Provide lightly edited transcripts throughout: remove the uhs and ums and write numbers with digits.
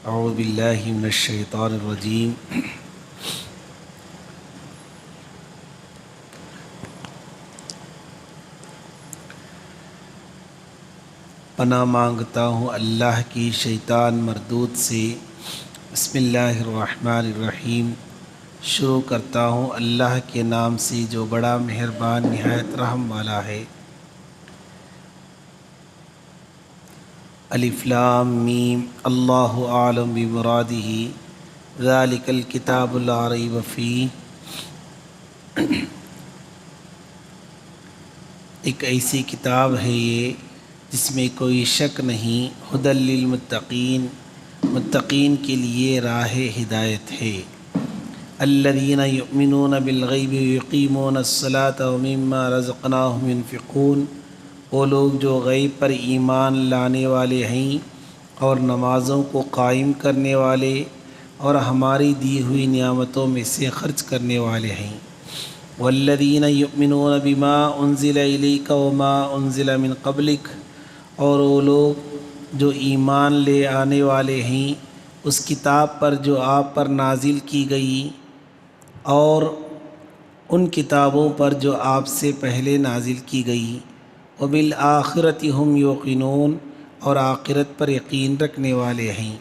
اعوذ باللہ من الشیطان الرجیم پناہ مانگتا ہوں اللہ کی شیطان مردود سے۔ بسم اللہ الرحمن الرحیم۔ شروع کرتا ہوں اللہ کے نام سے جو بڑا مہربان نہایت رحم والا ہے۔ الف لام میم اللہ اعلم بمرادہ ذالک الکتاب لا ریب فیہ۔ ایک ایسی کتاب ہے یہ جس میں کوئی شک نہیں، ھدی للمتقین، متقین کے لیے راہ ہدایت ہے۔ الذین یؤمنون بالغیب ویقیمون الصلاۃ ومما رزقناہم ینفقون، وہ لوگ جو غیب پر ایمان لانے والے ہیں اور نمازوں کو قائم کرنے والے اور ہماری دی ہوئی نعمتوں میں سے خرچ کرنے والے ہیں۔ والذین یؤمنون بما انزل الیک وما انزل من قبلک، اور وہ لوگ جو ایمان لے آنے والے ہیں اس کتاب پر جو آپ پر نازل کی گئی اور ان کتابوں پر جو آپ سے پہلے نازل کی گئی۔ وبالآخرۃ ھم یوقنون، اور آخرت پر یقین رکھنے والے ہیں۔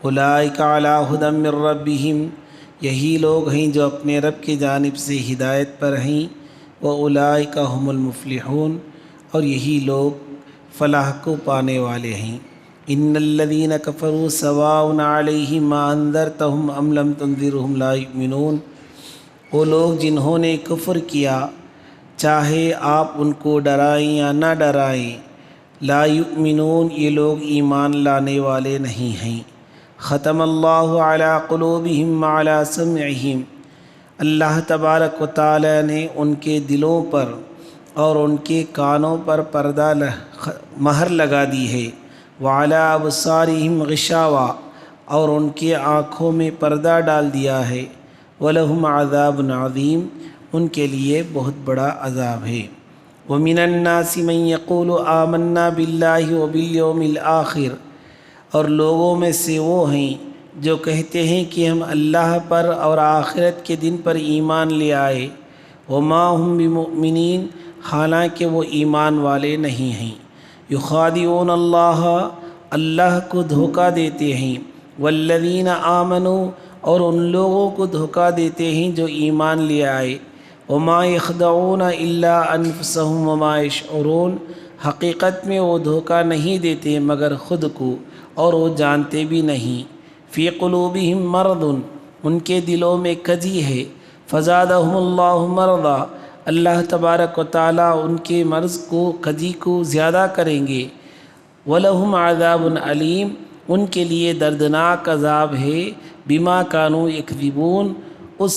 اولئک علی ھدی من ربہم، یہی لوگ ہیں جو اپنے رب کی جانب سے ہدایت پر ہیں۔ واولئک ھم المفلحون، اور یہی لوگ فلاح کو پانے والے ہیں۔ ان الذین کفروا سواء علیہم انذرتہم ام لم تنذرہم لا یؤمنون، وہ لوگ جنہوں نے کفر کیا چاہے آپ ان کو ڈرائیں یا نہ ڈرائیں، لا یؤمنون، یہ لوگ ایمان لانے والے نہیں ہیں۔ ختم اللہ علی قلوبہم وعلی سمعہم، اللہ تبارک و تعالی نے ان کے دلوں پر اور ان کے کانوں پر پردہ مہر لگا دی ہے۔ وعلی ابصارہم غشاوہ، اور ان کے آنکھوں میں پردہ ڈال دیا ہے۔ ولہم عذاب عظیم، ان کے لیے بہت بڑا عذاب ہے۔ ومن الناس من یقول آمنا باللہ وبالیوم الآخر، اور لوگوں میں سے وہ ہیں جو کہتے ہیں کہ ہم اللہ پر اور آخرت کے دن پر ایمان لے آئے۔ وما ہم بمؤمنین، حالانکہ وہ ایمان والے نہیں ہیں۔ یخادعون اللہ، اللہ کو دھوکہ دیتے ہیں۔ والذین آمنوا، اور ان لوگوں کو دھوکہ دیتے ہیں جو ایمان لے آئے۔ وما یخدعون الا انفسہم وما یشعرون، حقیقت میں وہ دھوکہ نہیں دیتے مگر خود کو، اور وہ جانتے بھی نہیں۔ فی قلوبہم مرض، ان کے دلوں میں کجی ہے۔ فزادہم اللہ مرضا، اللہ تبارک و تعالیٰ ان کے مرض کو، کجی کو زیادہ کریں گے۔ ولہم عذاب علیم، ان کے لیے دردناک عذاب ہے۔ بما کانوا یکذبون، اس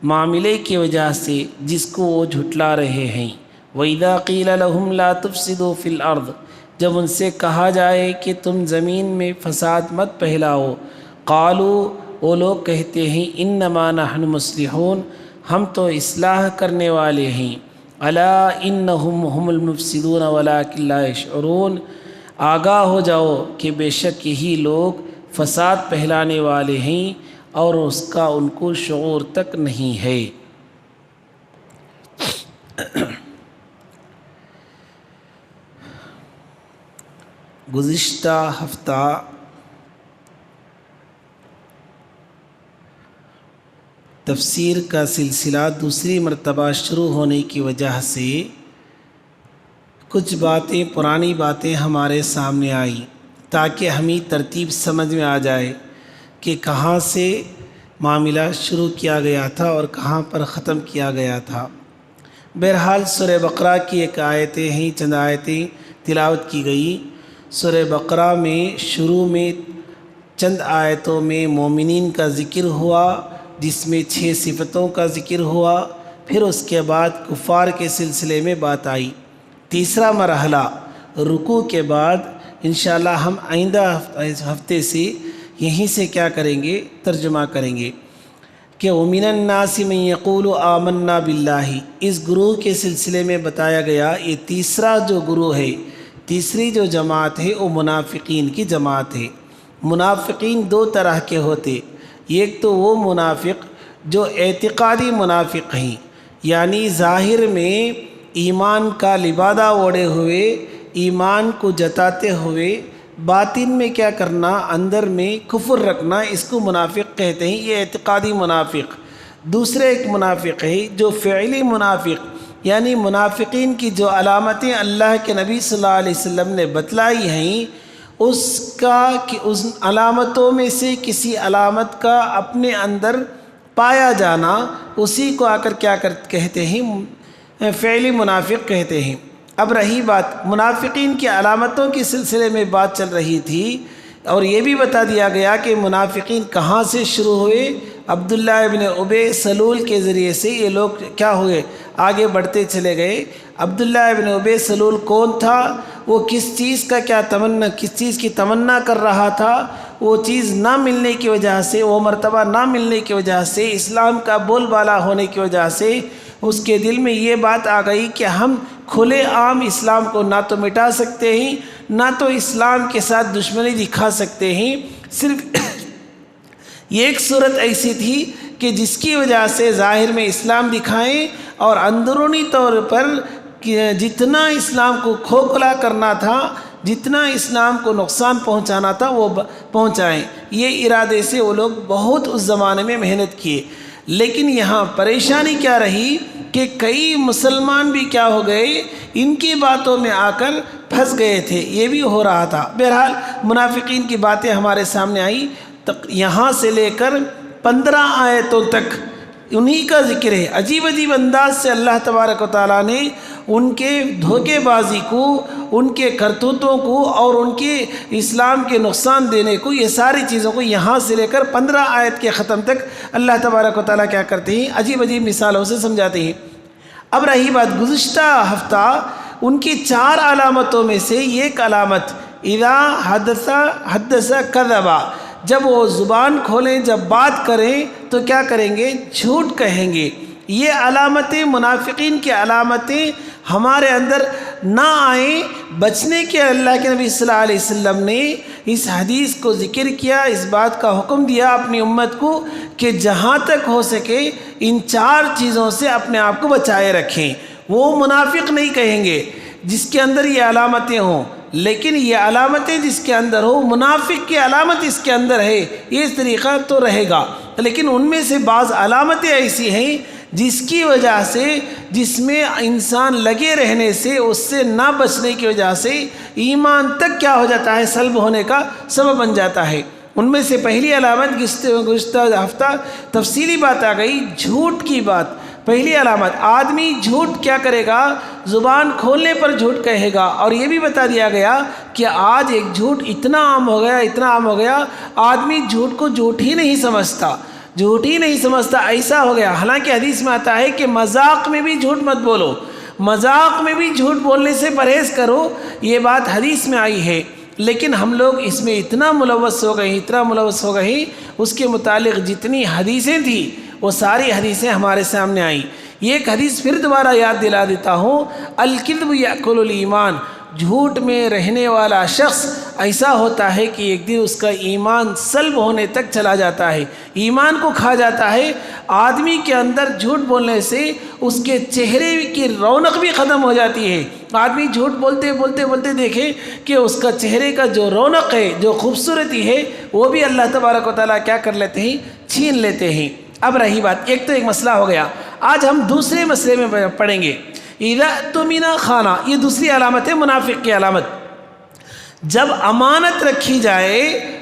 معاملے کی وجہ سے جس کو وہ جھٹلا رہے ہیں۔ وَإِذَا قِيلَ لَهُمْ لَا تُفْسِدُوا فِي الْأَرْضِ، جب ان سے کہا جائے کہ تم زمین میں فساد مت پھیلاؤ، قالوا، وہ لوگ کہتے ہیں انما نحن مصلحون، ہم تو اصلاح کرنے والے ہیں۔ الا انہم هم المفسدون ولکن لا یشعرون، آگاہ ہو جاؤ کہ بے شک یہی لوگ فساد پھیلانے والے ہیں اور اس کا ان کو شعور تک نہیں ہے۔ گزشتہ ہفتہ تفسیر کا سلسلہ دوسری مرتبہ شروع ہونے کی وجہ سے کچھ باتیں، پرانی باتیں ہمارے سامنے آئیں تاکہ ہمیں ترتیب سمجھ میں آ جائے کہ کہاں سے معاملہ شروع کیا گیا تھا اور کہاں پر ختم کیا گیا تھا۔ بہرحال سورہ بقرہ کی ایک آیتیں ہیں، چند آیتیں تلاوت کی گئی۔ سورہ بقرہ میں شروع میں چند آیتوں میں مومنین کا ذکر ہوا جس میں 6 صفتوں کا ذکر ہوا، پھر اس کے بعد کفار کے سلسلے میں بات آئی۔ تیسرا مرحلہ رکوع کے بعد انشاءاللہ ہم آئندہ ہفتے سے یہیں سے کیا کریں گے، ترجمہ کریں گے کہ وَمِنَ النَّاسِ مَن يَقُولُ آمَنَّا بِاللَّهِ، اس گروہ کے سلسلے میں بتایا گیا یہ تیسرا جو گروہ ہے تیسری جو جماعت ہے وہ منافقین کی جماعت ہے۔ منافقین دو طرح کے ہوتے، ایک تو وہ منافق جو اعتقادی منافق ہیں، یعنی ظاہر میں ایمان کا لبادہ اوڑھے ہوئے، ایمان کو جتاتے ہوئے باطن میں کیا کرنا، اندر میں کفر رکھنا، اس کو منافق کہتے ہیں، یہ اعتقادی منافق۔ دوسرے ایک منافق ہے جو فعلی منافق، یعنی منافقین کی جو علامتیں اللہ کے نبی صلی اللہ علیہ وسلم نے بتلائی ہیں، اس علامتوں میں سے کسی علامت کا اپنے اندر پایا جانا، اسی کو آ کر کیا کہتے ہیں، فعلی منافق کہتے ہیں۔ اب رہی بات منافقین کی علامتوں کے سلسلے میں بات چل رہی تھی، اور یہ بھی بتا دیا گیا کہ منافقین کہاں سے شروع ہوئے۔ عبداللہ ابن ابی سلول کے ذریعے سے یہ لوگ کیا ہوئے، آگے بڑھتے چلے گئے۔ عبداللہ ابن ابی سلول کون تھا؟ وہ کس چیز کی تمنا کر رہا تھا؟ وہ چیز نہ ملنے کی وجہ سے، وہ مرتبہ نہ ملنے کی وجہ سے، اسلام کا بول بالا ہونے کی وجہ سے اس کے دل میں یہ بات آ گئی کہ ہم کھلے عام اسلام کو نہ تو مٹا سکتے ہیں، نہ تو اسلام کے ساتھ دشمنی دکھا سکتے ہیں۔ صرف یہ ایک صورت ایسی تھی کہ جس کی وجہ سے ظاہر میں اسلام دکھائیں اور اندرونی طور پر جتنا اسلام کو کھوکھلا کرنا تھا، جتنا اسلام کو نقصان پہنچانا تھا وہ پہنچائیں۔ یہ ارادے سے وہ لوگ بہت اس زمانے میں محنت کیے، لیکن یہاں پریشانی کیا رہی کہ کئی مسلمان بھی کیا ہو گئے، ان کی باتوں میں آ کر پھنس گئے تھے، یہ بھی ہو رہا تھا۔ بہرحال منافقین کی باتیں ہمارے سامنے آئیں، یہاں سے لے کر 15 آیتوں تک انہی کا ذکر ہے۔ عجیب عجیب انداز سے اللہ تبارک و تعالیٰ نے ان کے دھوکے بازی کو، ان کے کرتوتوں کو اور ان کے اسلام کے نقصان دینے کو، یہ ساری چیزوں کو یہاں سے لے کر 15 آیت کے ختم تک اللہ تبارک و تعالیٰ کیا کرتے ہیں، عجیب عجیب مثالوں سے سمجھاتے ہیں۔ اب رہی بات گزشتہ ہفتہ ان کی 4 علامتوں میں سے ایک علامت اذا حدث کذب، جب وہ زبان کھولیں، جب بات کریں تو کیا کریں گے، جھوٹ کہیں گے۔ یہ علامتیں، منافقین کی علامتیں ہمارے اندر نہ آئیں، بچنے کے اللہ کے نبی صلی اللہ علیہ وسلم نے اس حدیث کو ذکر کیا، اس بات کا حکم دیا اپنی امت کو کہ جہاں تک ہو سکے ان 4 چیزوں سے اپنے آپ کو بچائے رکھیں۔ وہ منافق نہیں کہیں گے جس کے اندر یہ علامتیں ہوں، لیکن یہ علامتیں جس کے اندر ہو، منافق کی علامت اس کے اندر ہے، یہ طریقہ تو رہے گا، لیکن ان میں سے بعض علامتیں ایسی ہیں جس کی وجہ سے، جس میں انسان لگے رہنے سے، اس سے نہ بچنے کی وجہ سے ایمان تک کیا ہو جاتا ہے، سلب ہونے کا سبب بن جاتا ہے۔ ان میں سے پہلی علامت گزشتہ ہفتہ تفصیلی بات آ گئی، جھوٹ کی بات۔ پہلی علامت، آدمی جھوٹ کیا کرے گا، زبان کھولنے پر جھوٹ کہے گا، اور یہ بھی بتا دیا گیا کہ آج ایک جھوٹ اتنا عام ہو گیا، اتنا عام ہو گیا، آدمی جھوٹ کو جھوٹ ہی نہیں سمجھتا، جھوٹ ہی نہیں سمجھتا، ایسا ہو گیا۔ حالانکہ حدیث میں آتا ہے کہ مذاق میں بھی جھوٹ مت بولو، مذاق میں بھی جھوٹ بولنے سے پرہیز کرو، یہ بات حدیث میں آئی ہے، لیکن ہم لوگ اس میں اتنا ملوث ہو گئے، اس کے متعلق جتنی حدیثیں تھیں وہ ساری حدیثیں ہمارے سامنے آئیں۔ یہ ایک حدیث پھر دوبارہ یاد دلا دیتا ہوں، الکذب یأکل الایمان، جھوٹ میں رہنے والا شخص ایسا ہوتا ہے کہ ایک دن اس کا ایمان سلب ہونے تک چلا جاتا ہے، ایمان کو کھا جاتا ہے۔ آدمی کے اندر جھوٹ بولنے سے اس کے چہرے کی رونق بھی ختم ہو جاتی ہے۔ آدمی جھوٹ بولتے دیکھے کہ اس کا چہرے کا جو رونق ہے، جو خوبصورتی ہے، وہ بھی اللہ تبارک و تعالیٰ کیا کر لیتے ہیں، چھین لیتے ہیں۔ اب رہی بات، ایک تو ایک مسئلہ ہو گیا، آج ہم دوسرے مسئلے میں پڑھیں گے، اذا اؤتمن خان، یہ دوسری علامت ہے منافق کی علامت۔ جب امانت رکھی جائے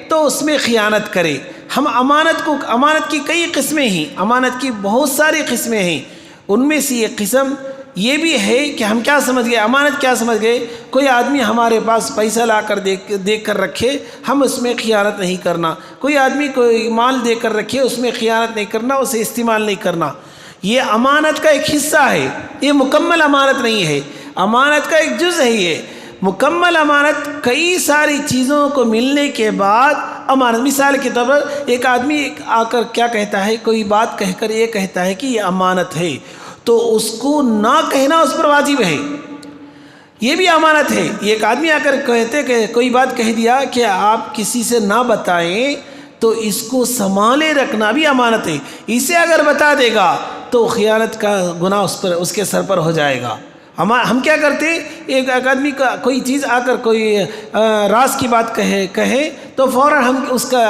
تو اس میں خیانت کرے۔ ہم امانت کی کئی قسمیں ہیں، امانت کی بہت ساری قسمیں ہیں، ان میں سے ایک قسم یہ بھی ہے کہ ہم کیا سمجھ گئے، امانت کیا سمجھ گئے، کوئی آدمی ہمارے پاس پیسہ لا کر دیکھ کر رکھے، ہم اس میں خیانت نہیں کرنا، کوئی آدمی کوئی مال دے کر رکھے، اس میں خیانت نہیں کرنا، اسے استعمال نہیں کرنا، یہ امانت کا ایک حصہ ہے، یہ مکمل امانت نہیں ہے، امانت کا ایک جز ہے یہ۔ مکمل امانت کئی ساری چیزوں کو ملنے کے بعد امانت۔ مثال کے طور پر ایک آدمی آ کر کیا کہتا ہے، کوئی بات کہہ کر یہ کہتا ہے کہ یہ امانت ہے، تو اس کو نہ کہنا اس پر واجب ہے، یہ بھی امانت ہے. ایک آدمی آ کر کہتے کہ کوئی بات کہہ دیا کہ آپ کسی سے نہ بتائیں تو اس کو سنبھالے رکھنا بھی امانت ہے. اسے اگر بتا دے گا تو خیانت کا گناہ اس کے سر پر ہو جائے گا. ہم کیا کرتے، ایک آدمی کا کوئی چیز آ کر کوئی راز کی بات کہے تو فوراً ہم اس کا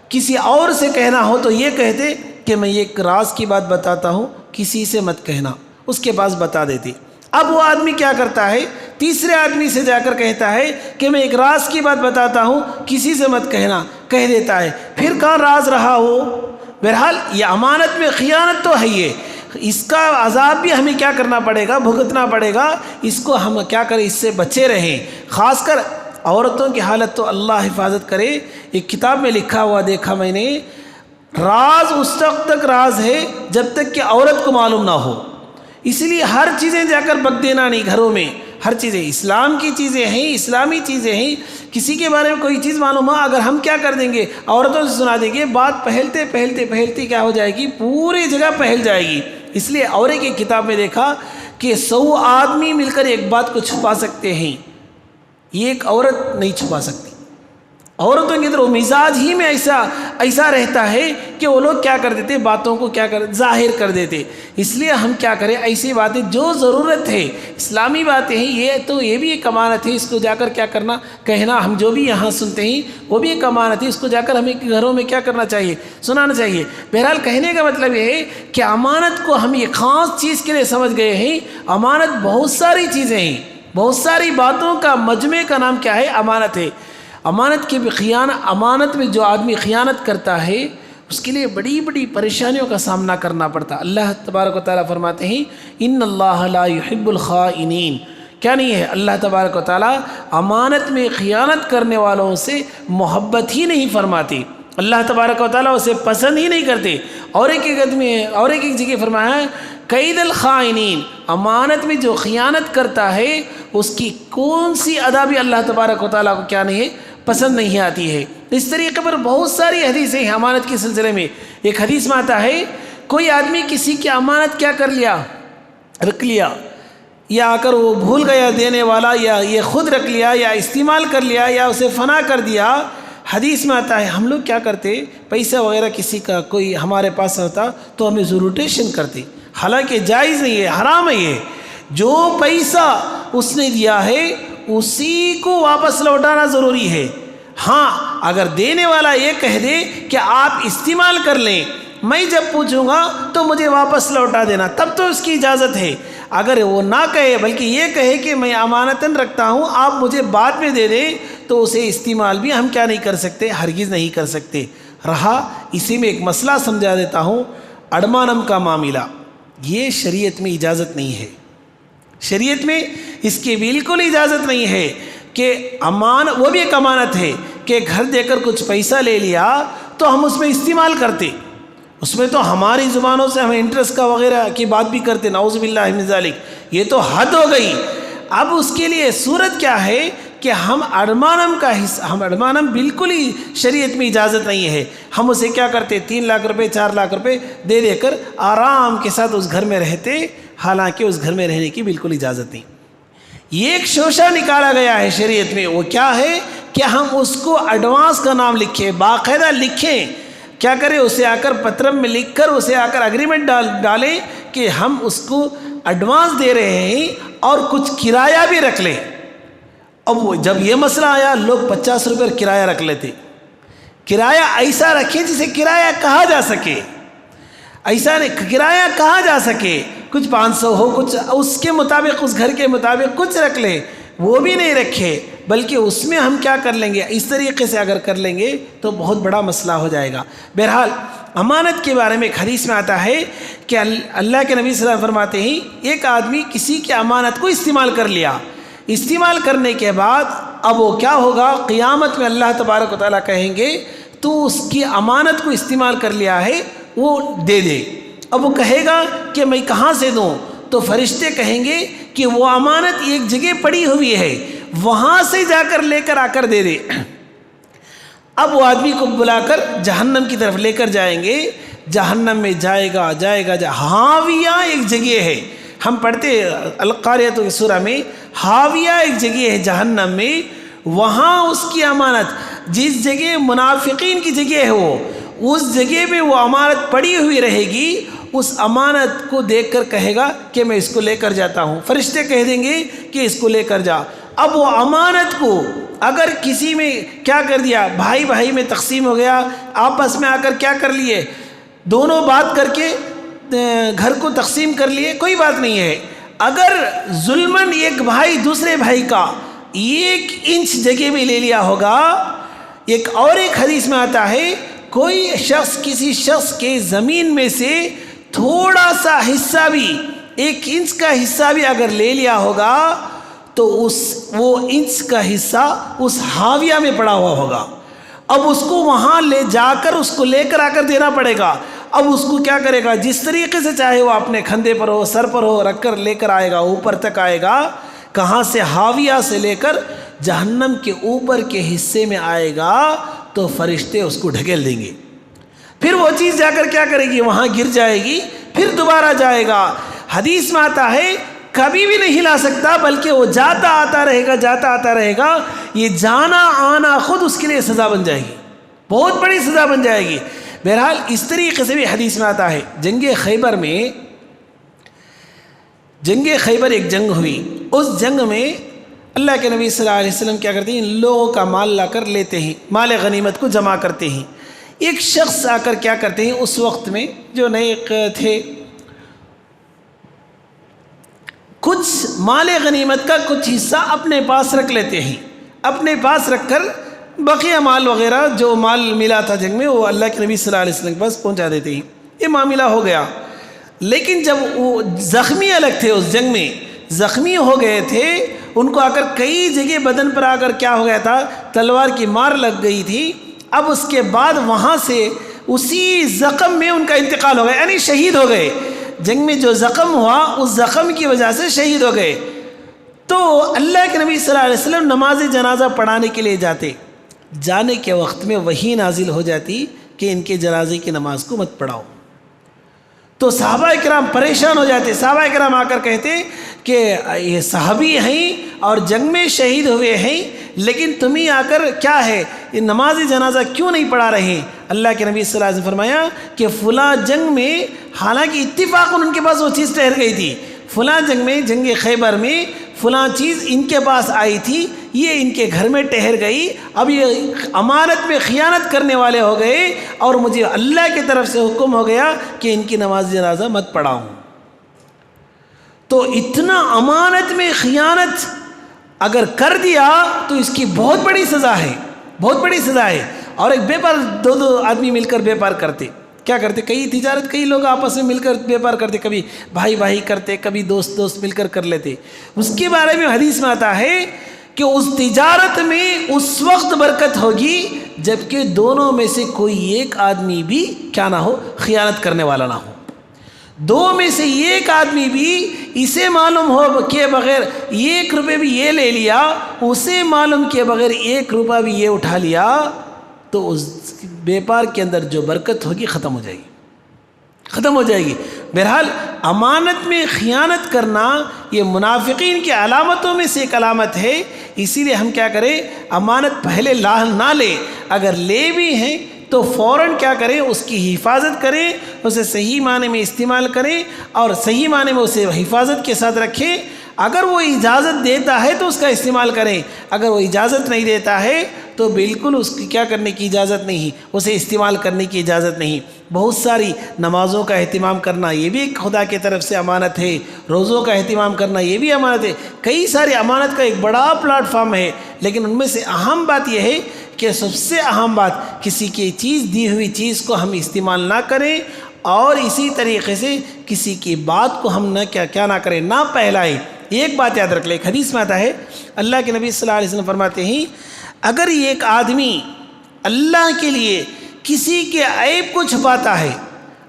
کسی اور سے کہنا ہو تو یہ کہتے کہ میں ایک راز کی بات بتاتا ہوں، کسی سے مت کہنا. اس کے پاس بتا دیتے. اب وہ آدمی کیا کرتا ہے، تیسرے آدمی سے جا کر کہتا ہے کہ میں ایک راز کی بات بتاتا ہوں، کسی سے مت کہنا، کہہ دیتا ہے. پھر کہاں راز رہا وہ؟ بہرحال یہ امانت میں خیانت تو ہے. یہ اس کا عذاب بھی ہمیں کیا کرنا پڑے گا، بھگتنا پڑے گا. اس کو ہم کیا کریں، اس سے بچے رہیں. خاص کر عورتوں کی حالت تو اللہ حفاظت کرے. ایک کتاب میں لکھا ہوا دیکھا میں نے، راز اس وقت تک راز ہے جب تک کہ عورت کو معلوم نہ ہو. اس لیے ہر چیزیں جا کر بک دینا نہیں گھروں میں. ہر چیزیں اسلام کی چیزیں ہیں، اسلامی چیزیں ہیں. کسی کے بارے میں کوئی چیز معلوم ہو، اگر ہم کیا کر دیں گے، عورتوں سے سنا دیں گے، بات پہلتے کیا ہو جائے گی، پوری جگہ پھیل جائے گی. اس لیے اور ایک کتاب میں دیکھا کہ 100 آدمی مل کر ایک بات کو چھپا سکتے ہیں، ایک عورت نہیں چھپا سکتی. عورتوں کے اندر وہ مزاج ہی میں ایسا رہتا ہے کہ وہ لوگ کیا کر دیتے، باتوں کو ظاہر کر دیتے. اس لیے ہم کیا کریں، ایسی باتیں جو ضرورت ہے، اسلامی باتیں ہیں، یہ بھی ایک امانت ہے. اس کو جا کر کیا کرنا، کہنا. ہم جو بھی یہاں سنتے ہیں وہ بھی ایک امانت ہے. اس کو جا کر ہمیں گھروں میں کیا کرنا چاہیے، سنانا چاہیے. بہرحال کہنے کا مطلب یہ ہے کہ امانت کو ہم ایک خاص چیز کے لیے سمجھ گئے ہیں. امانت بہت ساری چیزیں ہیں، بہت ساری باتوں کا مجمع کا نام کیا ہے، امانت ہے. امانت کی بھی امانت میں جو آدمی خیانت کرتا ہے اس کے لیے بڑی بڑی پریشانیوں کا سامنا کرنا پڑتا. اللہ تبارک و تعالیٰ فرماتے ہیں ان اللہ لا يحب الخائنین. کیا نہیں ہے، اللہ تبارک و تعالیٰ امانت میں خیانت کرنے والوں سے محبت ہی نہیں فرماتی. اللہ تبارک و تعالیٰ اسے پسند ہی نہیں کرتے. اور ایک جگہ فرمایا ہے قید الخائنین. امانت میں جو خیانت کرتا ہے اس کی کون سی ادا بھی اللہ تبارک و تعالیٰ کو کیا نہیں ہے، پسند نہیں آتی ہے. اس طریقے پر بہت ساری حدیثیں ہیں امانت کے سلسلے میں. ایک حدیث میں آتا ہے کوئی آدمی کسی کی امانت کیا کر لیا، رکھ لیا، یا آ کر وہ بھول گیا دینے والا، یا یہ خود رکھ لیا، یا استعمال کر لیا، یا اسے فنا کر دیا. حدیث میں آتا ہے ہم لوگ کیا کرتے، پیسہ وغیرہ کسی کا کوئی ہمارے پاس ہوتا تو ہمیں ضرورٹیشن کرتے. حالانکہ جائز نہیں ہے، حرام ہے. یہ جو پیسہ اس نے دیا ہے اسی کو واپس لوٹانا ضروری ہے. ہاں اگر دینے والا یہ کہہ دے کہ آپ استعمال کر لیں، میں جب پوچھوں گا تو مجھے واپس لوٹا دینا، تب تو اس کی اجازت ہے. اگر وہ نہ کہے بلکہ یہ کہے کہ میں امانتاً رکھتا ہوں، آپ مجھے بعد میں دے دیں، تو اسے استعمال بھی ہم کیا نہیں کر سکتے، ہرگز نہیں کر سکتے. رہا اسی میں ایک مسئلہ سمجھا دیتا ہوں، اڈمانم کا معاملہ. یہ شریعت میں اجازت نہیں ہے. شریعت میں اس کی بالکل اجازت نہیں ہے کہ وہ بھی ایک امانت ہے کہ گھر دے کر کچھ پیسہ لے لیا تو ہم اس میں استعمال کرتے. اس میں تو ہماری زبانوں سے ہمیں انٹرسٹ کا وغیرہ کی بات بھی کرتے. نعوذ باللہ من ذالک، یہ تو حد ہو گئی. اب اس کے لیے صورت کیا ہے کہ ہم اڈمانم بالکل ہی شریعت میں اجازت نہیں ہے. ہم اسے کیا کرتے، 3 لاکھ روپے 4 لاکھ روپے دے کر آرام کے ساتھ اس گھر میں رہتے، حالانکہ اس گھر میں رہنے کی بالکل اجازت نہیں. یہ ایک شوشہ نکالا گیا ہے شریعت میں. وہ کیا ہے کہ ہم اس کو ایڈوانس کا نام لکھیں، باقاعدہ لکھیں. کیا کریں، اسے آ کر پترم میں لکھ کر اسے آ کر اگریمنٹ ڈالیں کہ ہم اس کو ایڈوانس دے رہے ہیں اور کچھ کرایہ بھی رکھ لیں. اب جب یہ مسئلہ آیا، لوگ 50 روپے کرایہ رکھ لیتے. کرایہ ایسا رکھیں جسے کرایہ کہا جا سکے، ایسا نہیں کرایہ کہا جا سکے. کچھ 500 ہو، کچھ اس کے مطابق، اس گھر کے مطابق کچھ رکھ لیں. وہ بھی نہیں رکھے، بلکہ اس میں ہم کیا کر لیں گے، اس طریقے سے اگر کر لیں گے تو بہت بڑا مسئلہ ہو جائے گا. بہرحال امانت کے بارے میں ایک حدیث میں آتا ہے کہ اللہ کے نبی صلی اللہ علیہ وسلم فرماتے ہیں ایک آدمی کسی کی امانت کو استعمال کر لیا. استعمال کرنے کے بعد اب وہ کیا ہوگا، قیامت میں اللہ تبارک و تعالیٰ کہیں گے تو اس کی امانت کو استعمال کر لیا ہے، وہ دے دے. اب وہ کہے گا کہ میں کہاں سے دوں، تو فرشتے کہیں گے کہ وہ امانت ایک جگہ پڑی ہوئی ہے، وہاں سے جا کر لے کر آ کر دے دے. اب وہ آدمی کو بلا کر جہنم کی طرف لے کر جائیں گے. جہنم میں جائے گا. ہاویہ ایک جگہ ہے، ہم پڑھتے القاریۃ کی سورہ میں، حاویہ ایک جگہ ہے جہنم میں، وہاں اس کی امانت، جس جگہ منافقین کی جگہ ہے اس جگہ پہ وہ امانت پڑی ہوئی رہے گی، اس امانت کو دیکھ کر کہے گا کہ میں اس کو لے کر جاتا ہوں، فرشتے کہہ دیں گے کہ اس کو لے کر جا۔ اب وہ امانت کو اگر کسی میں کیا کر دیا، بھائی بھائی میں تقسیم ہو گیا، آپس میں آ کر کیا کر لیے، دونوں بات کر کے گھر کو تقسیم کر لیے، کوئی بات نہیں ہے۔ اگر ظلماً ایک بھائی دوسرے بھائی کا 1 انچ جگہ بھی لے لیا ہوگا، ایک حدیث میں آتا ہے، کوئی شخص کسی شخص کے زمین میں سے تھوڑا سا حصہ بھی، 1 انچ کا حصہ بھی اگر لے لیا ہوگا تو وہ انچ کا حصہ اس حاویہ میں پڑا ہوا ہوگا۔ اب اس کو وہاں لے جا کر اس کو لے کر آ کر دینا پڑے گا۔ اب اس کو کیا کرے گا، جس طریقے سے چاہے وہ اپنے کھندے پر ہو، سر پر ہو، رکھ کر لے کر آئے گا، اوپر تک آئے گا، کہاں سے، حاویہ سے لے کر جہنم کے اوپر کے حصے میں آئے گا تو فرشتے اس کو ڈھکیل دیں گے۔ پھر وہ چیز جا کر کیا کرے گی، وہاں گر جائے گی، پھر دوبارہ جائے گا۔ حدیث میں آتا ہے کبھی بھی نہیں ہلا سکتا، بلکہ وہ جاتا آتا رہے گا، جاتا آتا رہے گا۔ یہ جانا آنا خود اس کے لیے سزا بن جائے گی، بہت بڑی سزا بن جائے گی۔ بہرحال اس طریقے سے بھی حدیث میں آتا ہے، جنگ خیبر ایک جنگ ہوئی، اس جنگ میں اللہ کے نبی صلی اللہ علیہ وسلم کیا کرتے ہیں، لوگوں کا مال لا کر لیتے ہیں، مال غنیمت کو جمع کرتے ہیں۔ ایک شخص آ کر کیا کرتے ہیں، اس وقت میں جو نئے تھے، کچھ مال غنیمت کا کچھ حصہ اپنے پاس رکھ لیتے ہیں، اپنے پاس رکھ کر بقیہ مال وغیرہ جو مال ملا تھا جنگ میں وہ اللہ کے نبی صلی اللہ علیہ وسلم کے پاس پہنچا دیتے ہیں۔ یہ معاملہ ہو گیا، لیکن جب وہ زخمی الگ تھے، اس جنگ میں زخمی ہو گئے تھے، ان کو آ کر کئی جگہ بدن پر آ کر کیا ہو گیا تھا، تلوار کی مار لگ گئی تھی۔ اب اس کے بعد وہاں سے اسی زخم میں ان کا انتقال ہو گیا، یعنی شہید ہو گئے۔ جنگ میں جو زخم ہوا اس زخم کی وجہ سے شہید ہو گئے۔ تو اللہ کے نبی صلی اللہ علیہ وسلم نماز جنازہ پڑھانے کے لیے جانے کے وقت میں وحی نازل ہو جاتی کہ ان کے جنازے کی نماز کو مت پڑھاؤ۔ تو صحابہ کرام پریشان ہو جاتے، صحابہ کرام آ کر کہتے کہ یہ صحابی ہیں اور جنگ میں شہید ہوئے ہیں، لیکن تمہیں آ کر کیا ہے، یہ نماز جنازہ کیوں نہیں پڑھا رہے؟ اللہ کے نبی صلی اللہ علیہ وسلم فرمایا کہ فلاں جنگ میں، حالانکہ اتفاقاً ان کے پاس وہ چیز ٹھہر گئی تھی، فلاں جنگ میں، جنگ خیبر میں فلاں چیز ان کے پاس آئی تھی، یہ ان کے گھر میں ٹھہر گئی، اب یہ امانت میں خیانت کرنے والے ہو گئے اور مجھے اللہ کی طرف سے حکم ہو گیا کہ ان کی نماز جنازہ مت پڑھاؤں۔ تو اتنا امانت میں خیانت اگر کر دیا تو اس کی بہت بڑی سزا ہے، بہت بڑی سزا ہے۔ اور ایک بیپار، دو آدمی مل کر بیپار کرتے، کیا کرتے، کئی تجارت کئی لوگ آپس میں مل کر بیپار کرتے، کبھی بھائی کرتے، کبھی دوست مل کر لیتے۔ اس کے بارے میں حدیث میں آتا ہے کہ اس تجارت میں اس وقت برکت ہوگی جبکہ دونوں میں سے کوئی ایک آدمی بھی کیا نہ ہو، خیانت کرنے والا نہ ہو۔ دو میں سے ایک آدمی بھی اسے معلوم ہو کہ بغیر 1 روپے بھی یہ لے لیا، اسے معلوم کہ بغیر 1 روپیہ بھی یہ اٹھا لیا، تو اس بیپار کے اندر جو برکت ہوگی ختم ہو جائے گی، ختم ہو جائے گی۔ بہرحال امانت میں خیانت کرنا یہ منافقین کی علامتوں میں سے ایک علامت ہے۔ اسی لیے ہم کیا کریں، امانت پہلے نہ لیں، اگر لے بھی ہیں تو فوراً کیا کریں، اس کی حفاظت کریں، اسے صحیح معنی میں استعمال کریں اور صحیح معنی میں اسے حفاظت کے ساتھ رکھیں۔ اگر وہ اجازت دیتا ہے تو اس کا استعمال کریں، اگر وہ اجازت نہیں دیتا ہے تو بالکل اس کی کیا کرنے کی اجازت نہیں، اسے استعمال کرنے کی اجازت نہیں۔ بہت ساری نمازوں کا اہتمام کرنا یہ بھی ایک خدا کی طرف سے امانت ہے، روزوں کا اہتمام کرنا یہ بھی امانت ہے، کئی ساری امانت کا ایک بڑا پلیٹ فارم ہے، لیکن ان میں سے اہم بات یہ ہے کہ سب سے اہم بات، کسی کی چیز، دی ہوئی چیز کو ہم استعمال نہ کریں، اور اسی طریقے سے کسی کی بات کو ہم کیا نہ کریں، نہ پھیلائیں۔ ایک بات یاد رکھ لیں، ایک حدیث میں آتا ہے، اللہ کے نبی صلی اللہ علیہ وسلم فرماتے ہیں، اگر ایک آدمی اللہ کے لیے کسی کے عیب کو چھپاتا ہے،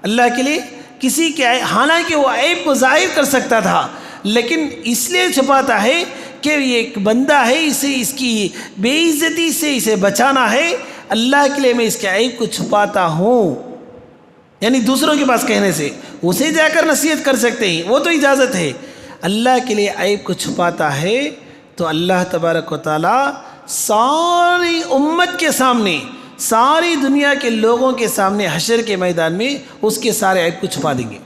اللہ کے لیے کسی کے عیب، حالانکہ وہ عیب کو ظاہر کر سکتا تھا لیکن اس لیے چھپاتا ہے کہ یہ ایک بندہ ہے، اسے اس کی بے عزتی سے اسے بچانا ہے، اللہ کے لیے میں اس کے عیب کو چھپاتا ہوں، یعنی دوسروں کے پاس کہنے سے، اسے جا کر نصیحت کر سکتے ہیں، وہ تو اجازت ہے۔ اللہ کے لیے عیب کو چھپاتا ہے تو اللہ تبارک و تعالیٰ ساری امت کے سامنے، ساری دنیا کے لوگوں کے سامنے حشر کے میدان میں اس کے سارے عیب کو چھپا دیں گے،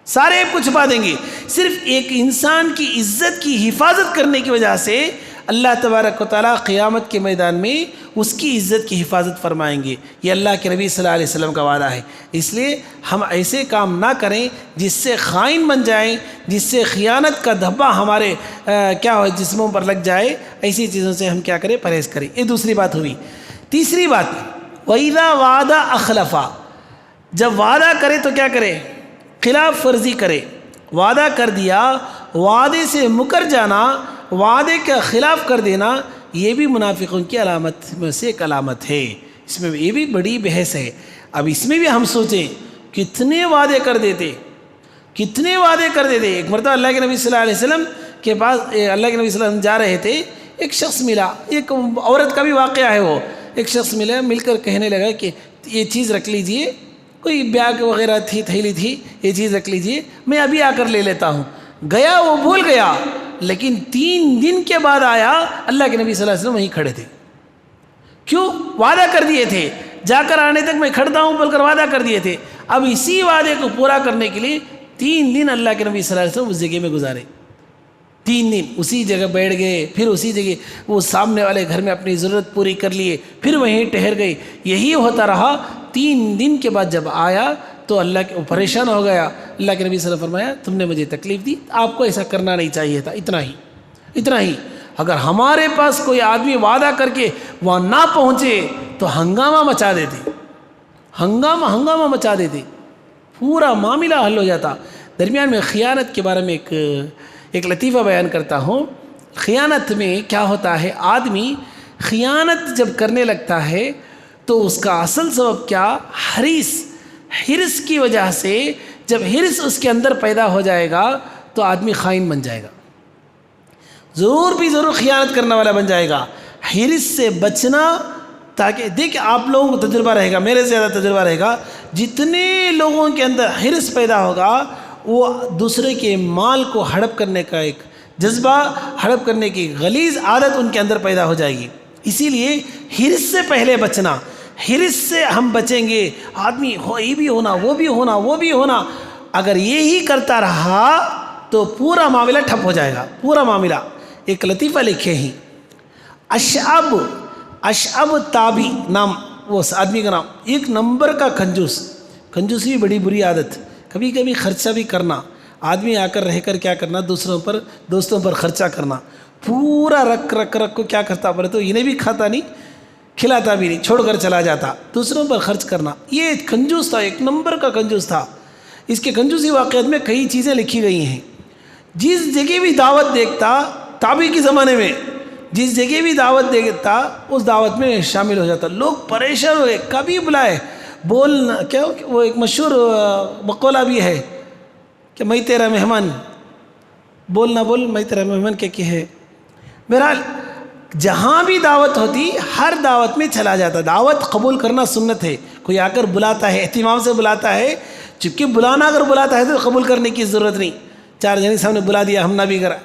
سارے عیب کو چھپا دیں گے۔ صرف ایک انسان کی عزت کی حفاظت کرنے کی وجہ سے اللہ تبارک و تعالیٰ قیامت کے میدان میں اس کی عزت کی حفاظت فرمائیں گے۔ یہ اللہ کے نبی صلی اللہ علیہ وسلم کا وعدہ ہے۔ اس لیے ہم ایسے کام نہ کریں جس سے خائن بن جائیں، جس سے خیانت کا دھبہ ہمارے جسموں پر لگ جائے۔ ایسی چیزوں سے ہم کیا کریں؟ پرہیز کریں۔ یہ دوسری بات ہوئی۔ تیسری بات، وَإِذَا وَعَدَ أَخْلَفَ، جب وعدہ کرے تو کیا کرے؟ خلاف ورزی کرے۔ وعدہ کر دیا، وعدے سے مکر جانا، وعدے کا خلاف کر دینا، یہ بھی منافقوں کی علامت میں سے ایک علامت ہے۔ اس میں یہ بھی بڑی بحث ہے۔ اب اس میں بھی ہم سوچیں کتنے وعدے کر دیتے، کتنے وعدے کر دیتے۔ ایک مرتبہ اللہ کے نبی صلی اللہ علیہ وسلم کے پاس، اللہ کے نبی صلی اللہ علیہ وسلم جا رہے تھے، ایک شخص ملا، ایک عورت کا بھی واقعہ ہے، وہ ایک شخص ملا، مل کر کہنے لگا کہ یہ چیز رکھ لیجئے، کوئی بیاگ وغیرہ تھی، تھیلی تھی، یہ چیز رکھ لیجئے، میں ابھی آ کر لے لیتا ہوں۔ گیا، وہ بھول گیا، لیکن 3 دن کے بعد آیا، اللہ کے نبی صلی اللہ علیہ وسلم وہیں کھڑے تھے۔ کیوں؟ وعدہ کر دیے تھے، جا کر آنے تک میں کھڑتا ہوں بول کر وعدہ کر دیے تھے۔ اب اسی وعدے کو پورا کرنے کے لیے 3 دن اللہ کے نبی صلی اللہ علیہ وسلم اس جگہ میں گزارے۔ 3 دن اسی جگہ بیٹھ گئے، پھر اسی جگہ وہ سامنے والے گھر میں اپنی ضرورت پوری کر لیے، پھر وہیں ٹھہر گئے۔ یہی ہوتا رہا۔ 3 دن کے بعد جب آیا تو اللہ کے پریشان ہو گیا۔ اللہ کے نبی صلی اللہ علیہ وسلم فرمایا تم نے مجھے تکلیف دی، آپ کو ایسا کرنا نہیں چاہیے تھا، اتنا ہی، اتنا ہی۔ اگر ہمارے پاس کوئی آدمی وعدہ کر کے وہاں نہ پہنچے تو ہنگامہ مچا دیتے، ہنگامہ مچا دیتے، پورا معاملہ حل ہو جاتا۔ درمیان میں خیانت کے بارے میں ایک لطیفہ بیان کرتا ہوں۔ خیانت میں کیا ہوتا ہے، آدمی خیانت جب کرنے لگتا ہے تو اس کا اصل سبب کیا؟ حرص کی وجہ سے۔ جب حرص اس کے اندر پیدا ہو جائے گا تو آدمی خائن بن جائے گا، ضرور خیانت کرنے والا بن جائے گا۔ حرص سے بچنا، تاکہ دیکھیں آپ لوگوں کو تجربہ رہے گا، میرے سے زیادہ تجربہ رہے گا، جتنے لوگوں کے اندر حرص پیدا ہوگا وہ دوسرے کے مال کو ہڑپ کرنے کا ایک جذبہ، ہڑپ کرنے کی غلیظ عادت ان کے اندر پیدا ہو جائے گی۔ اسی لیے حرص سے پہلے بچنا، حرص سے ہم بچیں گے۔ آدمی یہ بھی ہونا، وہ بھی ہونا، وہ بھی ہونا، اگر یہی کرتا رہا تو پورا معاملہ ٹھپ ہو جائے گا، پورا معاملہ۔ ایک لطیفہ لکھے ہیں، اشعب تابی نام وہ اس آدمی کا نام، 1 نمبر کا کنجوسی بھی بڑی بری عادت، کبھی کبھی خرچہ بھی کرنا، آدمی آ کر رہ کر کیا کرنا، دوستوں پر خرچہ کرنا، پورا رکھ کو کیا کرتا بولے تو انہیں بھی کھاتا نہیں، کھلاتا بھی نہیں، چھوڑ کر چلا جاتا، دوسروں پر خرچ کرنا۔ یہ کنجوس تھا، 1 نمبر کا کنجوس تھا۔ اس کے کنجوسی واقعات میں کئی چیزیں لکھی گئی ہیں۔ جس جگہ بھی دعوت دیکھتا، تابعی کے زمانے میں جس جگہ بھی دعوت دیکھتا اس دعوت میں شامل ہو جاتا۔ لوگ پریشان ہوئے، کبھی بلائے بولنا، کیا وہ ایک مشہور مقولہ بھی ہے کہ میں تیرا مہمان، بولنا بول میں تیرا مہمان کیا ہے۔ بہرحال جہاں بھی دعوت ہوتی ہر دعوت میں چلا جاتا۔ دعوت قبول کرنا سنت ہے، کوئی آ کر بلاتا ہے، اہتمام سے بلاتا ہے، چونکہ بلانا اگر بلاتا ہے تو قبول کرنے کی ضرورت نہیں، 4 جنے سامنے بلا دیا ہم نہ بھی کرا،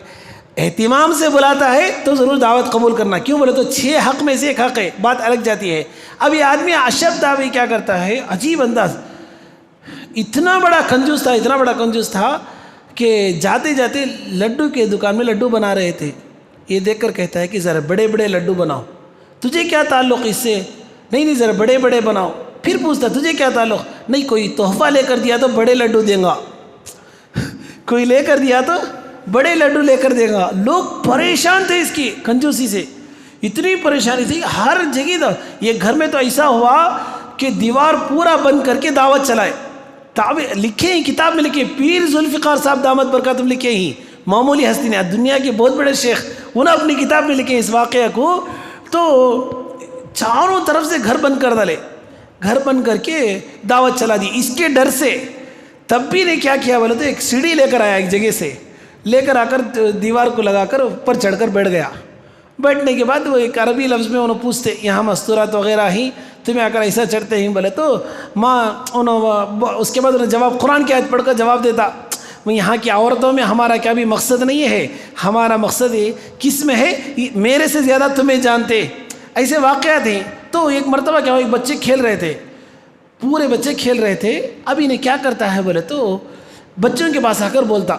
اہتمام سے بلاتا ہے تو ضرور دعوت قبول کرنا۔ کیوں بولے تو 6 حق میں سے 1 حق ہے، بات الگ جاتی ہے۔ اب یہ آدمی اشعب تابعی کیا کرتا ہے، عجیب انداز، اتنا بڑا کنجوس تھا کہ جاتے جاتے لڈو کے دکان میں لڈو بنا رہے تھے، یہ دیکھ کر کہتا ہے کہ ذرا بڑے بڑے لڈو بناؤ، تجھے کیا تعلق اس سے؟ نہیں ذرا بڑے بڑے بناؤ۔ پھر پوچھتا تجھے کیا تعلق؟ نہیں کوئی تحفہ لے کر دیا تو بڑے لڈو دیں گا، کوئی لے کر دیا تو بڑے لڈو لے کر دے گا۔ لوگ پریشان تھے اس کی کنجوسی سے، اتنی پریشانی تھی ہر جگہ۔ یہ گھر میں تو ایسا ہوا کہ دیوار پورا بند کر کے دعوت چلائے۔ لکھے ہیں کتاب میں، لکھے پیر ذوالفقار صاحب دامت برکاتہم لکھے ہیں، معمولی ہستی نے، دنیا کے بہت بڑے شیخ، انہوں نے اپنی کتاب میں لکھے اس واقعہ کو۔ تو چاروں طرف سے گھر بند کر ڈالے، گھر بند کر کے دعوت چلا دی اس کے ڈر سے۔ تب بھی نے کیا کیا بولے تو ایک سیڑھی لے کر آیا، ایک جگہ سے لے کر آ کر دیوار کو لگا کر اوپر چڑھ کر بیٹھ گیا۔ بیٹھنے کے بعد وہ ایک عربی لفظ میں انہوں پوچھتے، یہاں مستورات وغیرہ ہی تمہیں آ کر ایسا چڑھتے ہیں بولے تو ماں اس کے بعد انہیں جواب قرآن کی آیت پڑھ کر جواب دیتا یہاں کی عورتوں میں ہمارا کیا بھی مقصد نہیں ہے، ہمارا مقصد یہ کس میں ہے، میرے سے زیادہ تمہیں جانتے. ایسے واقعات ہیں. تو ایک مرتبہ کیا ہوا، ایک بچے کھیل رہے تھے، پورے بچے کھیل رہے تھے. اب انہیں کیا کرتا ہے بولے تو بچوں کے پاس آ کر بولتا،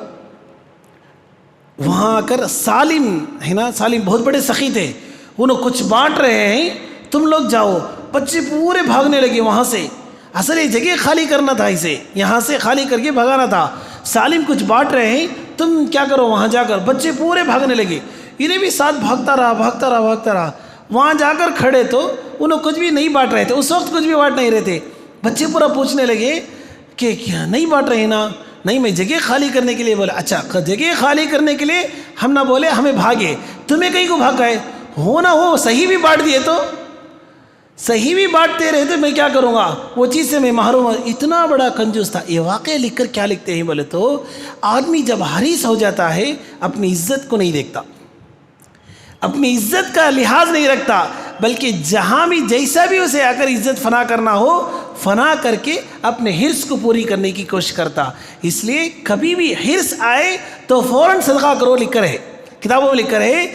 وہاں آ کر سالم ہے نا، سالم بہت بڑے سخی تھے، انہوں کچھ بانٹ رہے ہیں، تم لوگ جاؤ. بچے پورے بھاگنے لگے وہاں سے. اصل یہ جگہ خالی کرنا تھا، اسے یہاں سے خالی کر کے بھگانا تھا. سالم کچھ بانٹ رہے ہیں، تم کیا کرو وہاں جا کر. بچے پورے بھاگنے لگے، انہیں بھی ساتھ بھاگتا رہا. وہاں جا کر کھڑے تو انہوں کچھ بھی نہیں بانٹ رہے تھے، اس وقت کچھ بھی بانٹ نہیں رہے تھے. بچے پورا پوچھنے لگے کہ کیا نہیں بانٹ رہے نا؟ نہیں، میں جگہ خالی کرنے کے لیے بولا. اچھا، جگہ خالی کرنے کے لیے ہم نہ بولے ہمیں بھاگے، تمہیں کہیں کو بھاگا ہے؟ ہو نہ ہو صحیح بھی بانٹ دیے تو صحیح بھی بانٹتے رہے تو میں کیا کروں گا، وہ چیز سے میں محروم. اتنا بڑا کنجوس تھا. یہ واقعہ لکھ کر کیا لکھتے ہیں بولے تو آدمی جب حریص ہو جاتا ہے اپنی عزت کو نہیں دیکھتا، اپنی عزت کا لحاظ نہیں رکھتا، بلکہ جہاں بھی جیسا بھی اسے آ کر عزت فنا کرنا ہو، فنا کر کے اپنے حرص کو پوری کرنے کی کوشش کرتا. اس لیے کبھی بھی حرص آئے تو فوراً صدقہ کرو، لکھ کر ہے کتابوں میں لکھ کر ہے.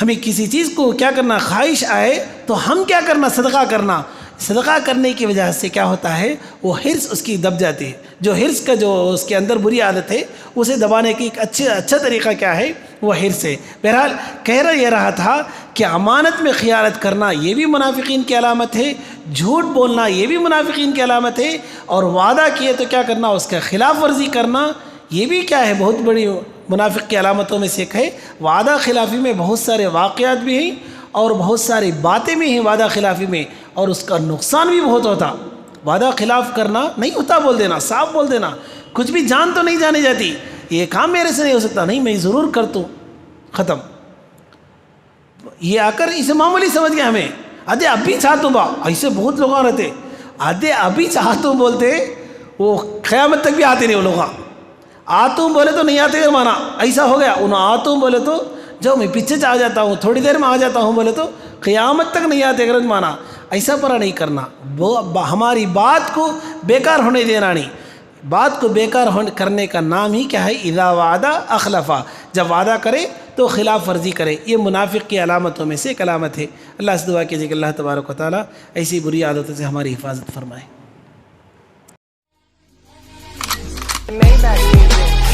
ہمیں کسی چیز کو کیا کرنا، خواہش آئے تو ہم کیا کرنا، صدقہ کرنا. صدقہ کرنے کی وجہ سے کیا ہوتا ہے، وہ حرص اس کی دب جاتی ہے. جو حرص کا جو اس کے اندر بری عادت ہے اسے دبانے کی ایک اچھا طریقہ کیا ہے، وہ حرص ہے. بہرحال کہہ یہ رہا تھا کہ امانت میں خیانت کرنا یہ بھی منافقین کی علامت ہے، جھوٹ بولنا یہ بھی منافقین کی علامت ہے، اور وعدہ کیے تو کیا کرنا، اس کا خلاف ورزی کرنا یہ بھی کیا ہے، بہت بڑی منافق کی علامتوں میں سے ایک ہے. وعدہ خلافی میں بہت سارے واقعات بھی ہیں اور بہت ساری باتیں بھی ہیں وعدہ خلافی میں، اور اس کا نقصان بھی بہت ہوتا. وعدہ خلاف کرنا نہیں ہوتا، بول دینا، صاف بول دینا، کچھ بھی جان تو نہیں جانی جاتی، یہ کام میرے سے نہیں ہو سکتا، نہیں میں ضرور کرتا ہوں، ختم. یہ آ کر اسے معمولی سمجھ گیا ہمیں. آدھے ابھی چاہتا ہوں با، ایسے بہت لوگ رہتے، آدھے ابھی چاہتا ہوں بولتے، وہ قیامت تک بھی آتے نہیں. وہ لوگ آتا ہوں بولے تو نہیں آتے مانا، ایسا ہو گیا. انہوں آتا ہوں بولے تو جو میں پیچھے آ جاتا ہوں، تھوڑی دیر میں آ جاتا ہوں بولے تو قیامت تک نہیں آتے غرض مانا. ایسا پرا نہیں کرنا، وہ ہماری بات کو بیکار ہونے دینا نہیں. بات کو بیکار کرنے کا نام ہی کیا ہے، اذا وعدہ اخلفا، جب وعدہ کرے تو خلاف ورزی کرے. یہ منافق کی علامتوں میں سے ایک علامت ہے. اللہ سے دعا کیجیے کہ اللہ تبارک و تعالیٰ ایسی بری عادتوں سے ہماری حفاظت فرمائے.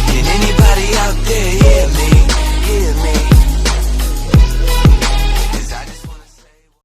Can anybody out there hear me? Hear me?